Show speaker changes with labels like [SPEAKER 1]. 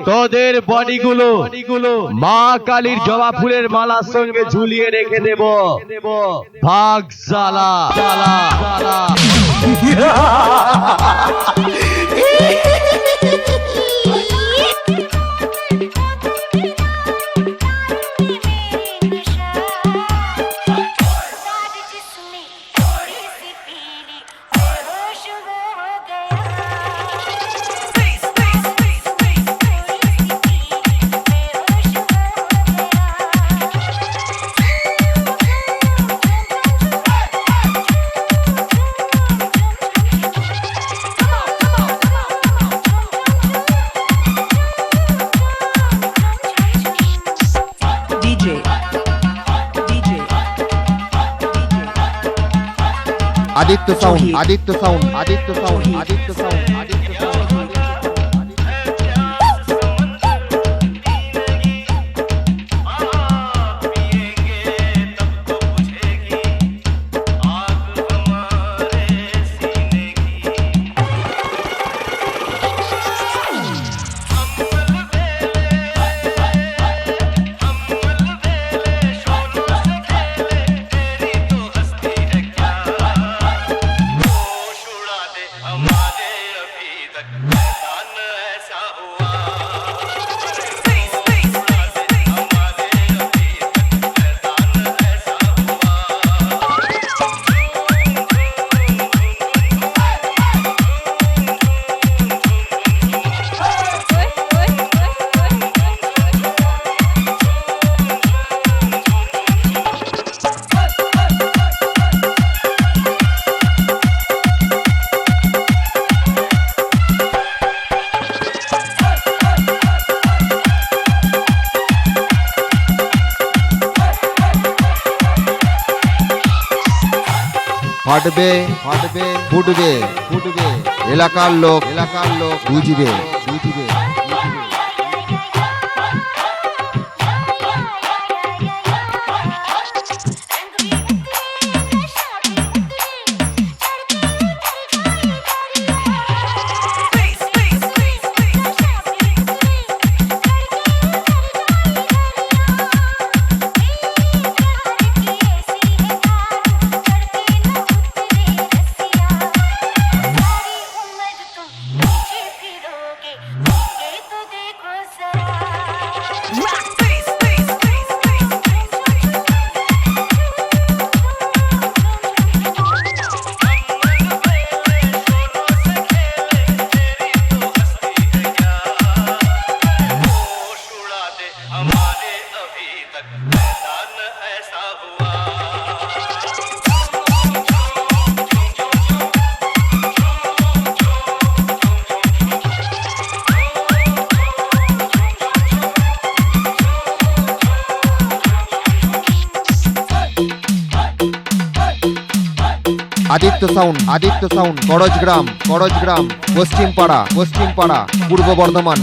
[SPEAKER 1] তোদের বডিগুলো মা কালীর জবা ফুলের মালার সঙ্গে ঝুলিয়ে রেখে দেব। ভাগ জ্বালা জ্বালা জ্বালা।
[SPEAKER 2] Aditya sound, Aditya sound, Aditya sound, Aditya sound, Aditya sound. ফাটবে ফাটবে ফুটবে ফুটবে এলাকার লোক বুঝবে বুঝবে। আদিত্য সাউন্ড করজ গ্রাম পশ্চিম পাড়া পূর্ব বর্ধমান।